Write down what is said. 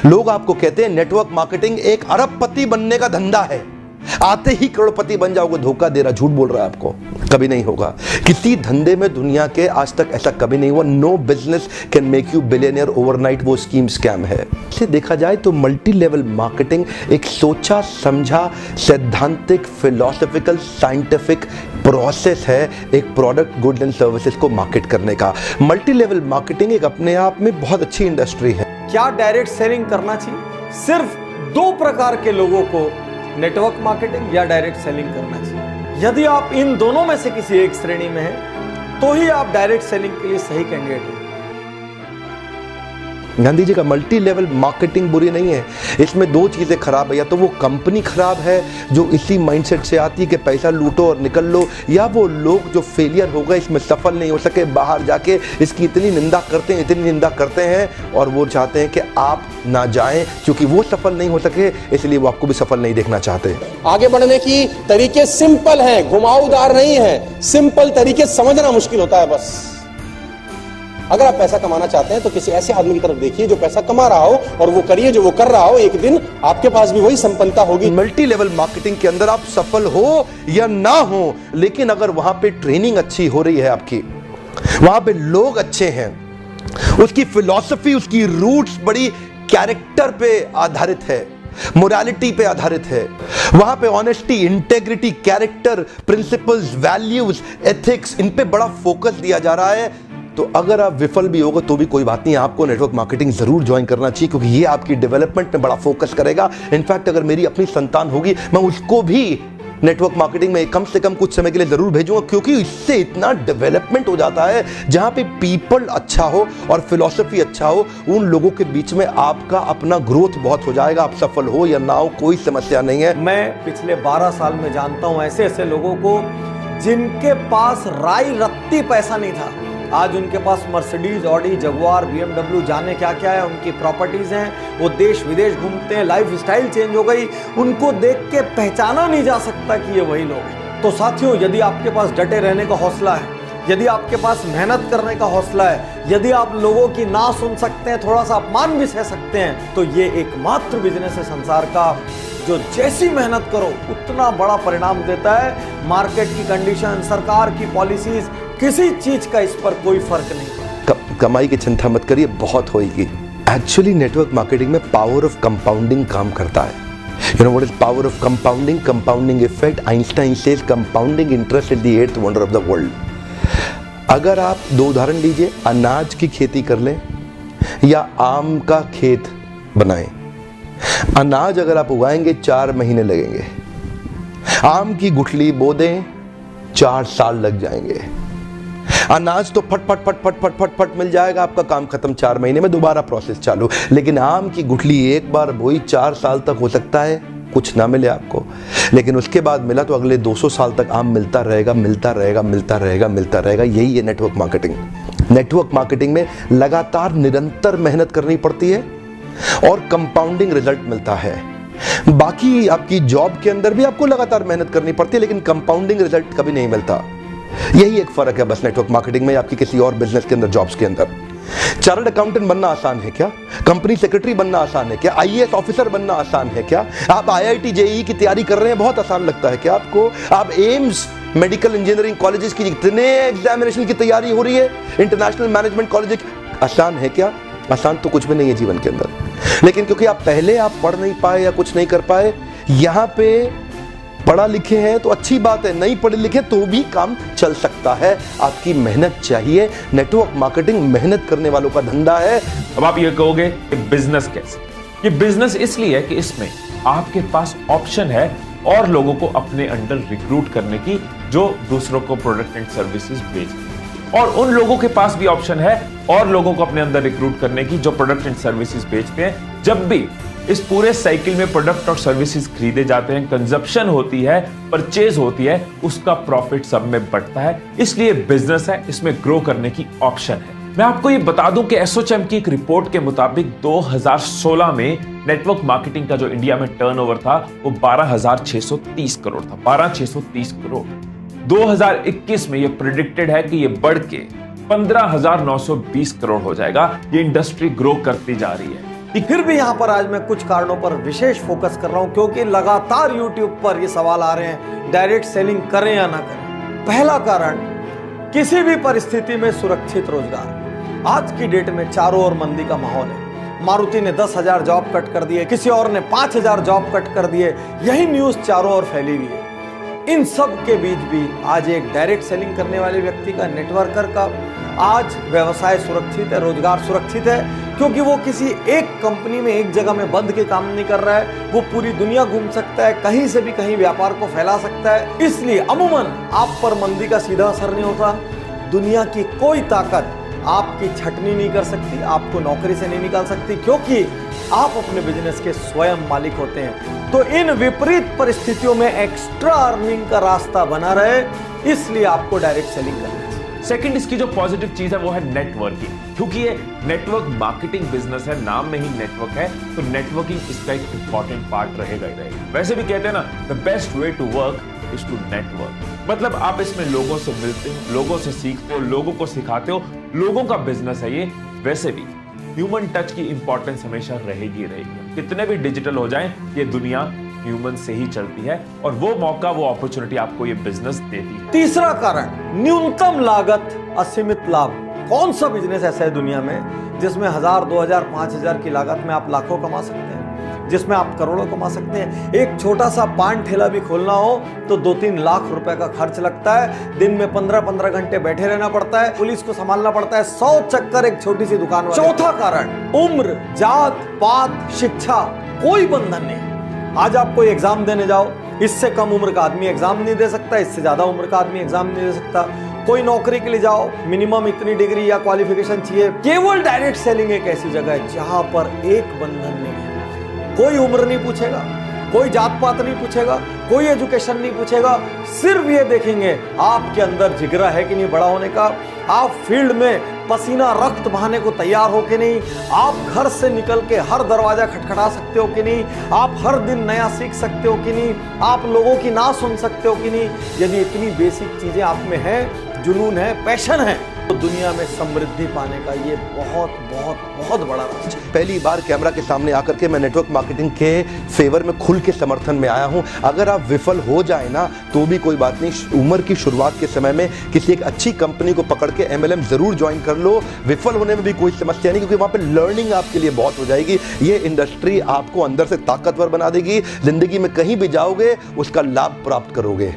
लोग आपको कहते हैं नेटवर्क मार्केटिंग एक अरबपति बनने का धंधा है, आते ही करोड़पति बन जाओगे। धोखा दे रहा, झूठ बोल रहा है आपको, कभी नहीं होगा। किसी धंधे में दुनिया के आज तक ऐसा कभी नहीं हुआ। No business can make you billionaire overnight, वो स्कीम स्कैम है। इसे देखा जाए तो मल्टी लेवल मार्केटिंग एक सोचा समझा सैद्धांतिक फिलोसॉफिकल साइंटिफिक प्रोसेस है एक प्रोडक्ट गुड एंड सर्विसेज को मार्केट करने का। मल्टी लेवल मार्केटिंग एक अपने आप में बहुत अच्छी इंडस्ट्री है। क्या डायरेक्ट सेलिंग करना चाहिए? सिर्फ दो प्रकार के लोगों को नेटवर्क मार्केटिंग या डायरेक्ट सेलिंग करना चाहिए। यदि आप इन दोनों में से किसी एक श्रेणी में हैं, तो ही आप डायरेक्ट सेलिंग के लिए सही कैंडिडेट हैं। गांधी जी का मल्टी लेवल मार्केटिंग बुरी नहीं है, इसमें दो चीजें खराब है। या तो वो कंपनी खराब है जो इसी माइंडसेट से आती है कि पैसा लूटो और निकल लो, या वो लोग जो फेलियर हो गए, इसमें सफल नहीं हो सके, बाहर जाके इसकी इतनी निंदा करते हैं और वो चाहते हैं कि आप ना जाएं, क्योंकि वो सफल नहीं हो सके इसलिए वो आपको भी सफल नहीं देखना चाहते। आगे बढ़ने की तरीके सिंपल हैं, घुमावदार नहीं है। सिंपल तरीके समझना मुश्किल होता है। बस अगर आप पैसा कमाना चाहते हैं तो किसी ऐसे आदमी की तरफ देखिए जो पैसा कमा रहा हो और वो करिए जो वो कर रहा हो। एक दिन आपके पास भी वही संपन्नता होगी। मल्टी लेवल मार्केटिंग के अंदर आप सफल हो या ना हो, लेकिन अगर वहां पे ट्रेनिंग अच्छी हो रही है आपकी, वहां पे लोग अच्छे हैं, उसकी फिलॉसफी उसकी रूट्स बड़ी कैरेक्टर पे आधारित है, मोरालिटी पे आधारित है, वहां पे honesty integrity character principles values ethics in पे बड़ा फोकस दिया जा रहा है, तो अगर आप विफल भी होगा तो भी कोई बात नहीं, आपको नेटवर्क मार्केटिंग जरूर ज्वाइन करना चाहिए, क्योंकि ये आपकी डेवलपमेंट में बड़ा फोकस करेगा। इनफैक्ट अगर मेरी अपनी संतान होगी मैं उसको भी नेटवर्क मार्केटिंग में कम से कम कुछ समय के लिए जरूर भेजूंगा, क्योंकि इससे इतना डेवलपमेंट हो जाता है जहां पे पीपल अच्छा हो और फिलॉसफी अच्छा हो, उन लोगों के बीच में आपका अपना ग्रोथ बहुत हो जाएगा। आप सफल हो या ना हो कोई समस्या नहीं है। मैं पिछले 12 साल में जानता हूं ऐसे ऐसे लोगों को जिनके पास राई रत्ती पैसा नहीं था, आज उनके पास मर्सिडीज ऑडी जगुआर BMW जाने क्या क्या है, उनकी प्रॉपर्टीज हैं, वो देश विदेश घूमते हैं, लाइफ स्टाइल चेंज हो गई, उनको देख के पहचाना नहीं जा सकता कि ये वही लोग हैं। तो साथियों, यदि आपके पास डटे रहने का हौसला है, यदि आपके पास मेहनत करने का हौसला है, यदि आप लोगों की ना सुन सकते हैं, थोड़ा सा अपमान भी सह सकते हैं, तो ये एकमात्र बिजनेस है संसार का जो जैसी मेहनत करो उतना बड़ा परिणाम देता है। मार्केट की कंडीशन, सरकार की पॉलिसीज, किसी चीज का इस पर कोई फर्क नहीं। कमाई की चिंता मत करिए, बहुत होगी। एक्चुअली नेटवर्क मार्केटिंग में पावर ऑफ कंपाउंडिंग काम करता है। You know what is power of compounding? Compounding effect. Einstein says compounding interest is the eighth wonder of the world. अगर आप दो उदाहरण लीजिए, अनाज की खेती कर लें या आम का खेत बनाएं। अनाज अगर आप उगाएंगे 4 महीने लगेंगे, आम की गुठली बो दें 4 साल लग जाएंगे। अनाज तो फट फट फट फट फट फट फट मिल जाएगा, आपका काम खत्म, 4 महीने में दोबारा प्रोसेस चालू। लेकिन आम की गुठली एक बार बोई 4 साल तक हो सकता है कुछ ना मिले आपको, लेकिन उसके बाद मिला तो अगले 200 साल तक आम मिलता रहेगा मिलता रहेगा मिलता रहेगा मिलता रहेगा। यही है नेटवर्क मार्केटिंग। नेटवर्क मार्केटिंग में लगातार निरंतर मेहनत करनी पड़ती है और कंपाउंडिंग रिजल्ट मिलता है। बाकी आपकी जॉब के अंदर भी आपको लगातार मेहनत करनी पड़ती है, लेकिन कंपाउंडिंग रिजल्ट कभी नहीं मिलता। यही एक फर्क है बस नेटवर्क मार्केटिंग में आपकी किसी और बिजनेस के अंदर, जॉब्स के अंदर। चार्टर्ड अकाउंटेंट बनना आसान है क्या? कंपनी सेक्रेटरी बनना आसान है क्या? IAS ऑफिसर बनना आसान है क्या? आप IIT JEE की तैयारी कर रहे हैं, बहुत आसान लगता है क्या आपको? आप एम्स मेडिकल इंजीनियरिंग कॉलेजेस की इतने एग्जामिनेशन की तैयारी हो रही है, इंटरनेशनल मैनेजमेंट कॉलेज, आसान है क्या? आसान तो कुछ भी नहीं है जीवन के अंदर। लेकिन क्योंकि आप पहले आप पढ़ नहीं पाए या कुछ नहीं कर पाए, यहां पे पढ़ा लिखे हैं तो अच्छी बात है, नहीं पढ़े लिखे तो भी काम चल सकता है। आपकी मेहनत चाहिए। नेटवर्क मार्केटिंग मेहनत करने वालों का धंधा है। अब आप ये कहोगे कि बिजनेस कैसे? ये बिजनेस इसलिए है कि इसमें आपके पास ऑप्शन है और लोगों को अपने अंडर रिक्रूट करने की जो दूसरों को प्रोडक्ट एंड सर्विसेज बेचते हैं, और उन लोगों के पास भी ऑप्शन है और लोगों को अपने अंदर रिक्रूट करने की जो प्रोडक्ट एंड सर्विसेज बेचते हैं। जब भी इस पूरे साइकिल में प्रोडक्ट और सर्विसेज खरीदे जाते हैं, कंजप्शन होती है, परचेज होती है, उसका प्रॉफिट सब में बढ़ता है। इसलिए बिजनेस है, इसमें ग्रो करने की ऑप्शन है। मैं आपको ये बता दूं कि एसोचैम की एक रिपोर्ट के मुताबिक 2016 में नेटवर्क मार्केटिंग का जो इंडिया में टर्नओवर था वो 12,630 करोड़ था। 12,630 करोड़। 2021 में ये प्रेडिक्टेड है कि ये बढ़ के 15,920 करोड़ हो जाएगा। ये इंडस्ट्री ग्रो करती जा रही है। कि फिर भी यहां पर आज मैं कुछ कारणों पर विशेष फोकस कर रहा हूं, क्योंकि लगातार YouTube पर ये सवाल आ रहे हैं डायरेक्ट सेलिंग करें या ना करें। पहला कारण, किसी भी परिस्थिति में सुरक्षित रोजगार। आज की डेट में चारों ओर मंदी का माहौल है। मारुति ने 10,000 जॉब कट कर दिए, किसी और ने 5,000 जॉब कट कर दिए, यही न्यूज चारों ओर फैली हुई है। इन सब के बीच भी आज एक डायरेक्ट सेलिंग करने वाले व्यक्ति का, नेटवर्कर का आज व्यवसाय सुरक्षित है, रोजगार सुरक्षित है, क्योंकि वो किसी एक कंपनी में एक जगह में बंद के काम नहीं कर रहा है। वो पूरी दुनिया घूम सकता है, कहीं से भी कहीं व्यापार को फैला सकता है। इसलिए अमूमन आप पर मंदी का सीधा असर नहीं होता। दुनिया की कोई ताकत आपकी छटनी नहीं कर सकती, आपको नौकरी से नहीं निकाल सकती, क्योंकि आप अपने बिजनेस के स्वयं मालिक होते हैं। तो इन विपरीत परिस्थितियों में एक्स्ट्रा अर्निंग का रास्ता बना रहे, इसलिए आपको डायरेक्ट सेलिंग करना है। सेकंड, इसकी जो पॉजिटिव चीज है वो है नेटवर्किंग, क्योंकि ये नेटवर्क मार्केटिंग बिजनेस है, नाम में ही नेटवर्क है, तो नेटवर्किंग इसका एक इंपॉर्टेंट पार्ट रहेगा ही रहेगा। वैसे भी कहते हैं ना, the best way to work is to network. मतलब आप इसमें लोगों से मिलते हो, लोगों से सीखते हो, लोगों को सिखाते हो, लोगों का बिजनेस है ये। वैसे भी ह्यूमन टच की इंपॉर्टेंस हमेशा रहेगी रहेगी। कितने भी डिजिटल हो जाएं, ये दुनिया ह्यूमन से ही चलती है, और वो मौका, वो अपॉर्चुनिटी आपको ये बिजनेस देती है। तीसरा कारण, न्यूनतम लागत असीमित लाभ। कौन सा बिजनेस ऐसा है दुनिया में जिसमें 1,000, 2,000, 5,000 की लागत में आप लाखों कमा सकते हैं, जिसमें आप करोड़ों कमा सकते हैं। एक छोटा सा पान ठेला भी खोलना हो तो 2-3 लाख रुपए का खर्च लगता है। दिन में 15-15 घंटे बैठे रहना पड़ता है, पुलिस को संभालना पड़ता है, 100 चक्कर एक छोटी सी दुकान वाले। चौथा कारण, उम्र, जात पात, शिक्षा, कोई बंधन नहीं। आज आप कोई एग्जाम देने जाओ, इससे कम उम्र का आदमी एग्जाम नहीं दे सकता, इससे ज्यादा उम्र का आदमी एग्जाम नहीं दे सकता। कोई नौकरी के लिए जाओ, मिनिमम इतनी डिग्री या क्वालिफिकेशन चाहिए। केवल डायरेक्ट सेलिंग एक ऐसी जगह है जहां पर एक बंधन नहीं है। कोई उम्र नहीं पूछेगा, कोई जात पात नहीं पूछेगा, कोई एजुकेशन नहीं पूछेगा, सिर्फ ये देखेंगे आपके अंदर जिगरा है कि नहीं बड़ा होने का, आप फील्ड में पसीना रक्त बहाने को तैयार हो कि नहीं, आप घर से निकल के हर दरवाजा खटखटा सकते हो कि नहीं, आप हर दिन नया सीख सकते हो कि नहीं, आप लोगों की ना सुन सकते हो कि नहीं। यदि इतनी बेसिक चीजें आप में है, जुनून है, पैशन है, तो दुनिया में समृद्धि पाने का ये बहुत बहुत बहुत बड़ा रास्ता। पहली बार कैमरा के सामने आकर के मैं नेटवर्क मार्केटिंग के फेवर में खुल के समर्थन में आया हूं। अगर आप विफल हो जाए ना तो भी कोई बात नहीं, उम्र की शुरुआत के समय में किसी एक अच्छी कंपनी को पकड़ के MLM जरूर ज्वाइन कर लो। विफल होने में भी कोई समस्या नहीं, क्योंकि वहां पे लर्निंग आपके लिए बहुत हो जाएगी। ये इंडस्ट्री आपको अंदर से ताकतवर बना देगी, जिंदगी में कहीं भी जाओगे उसका लाभ प्राप्त करोगे।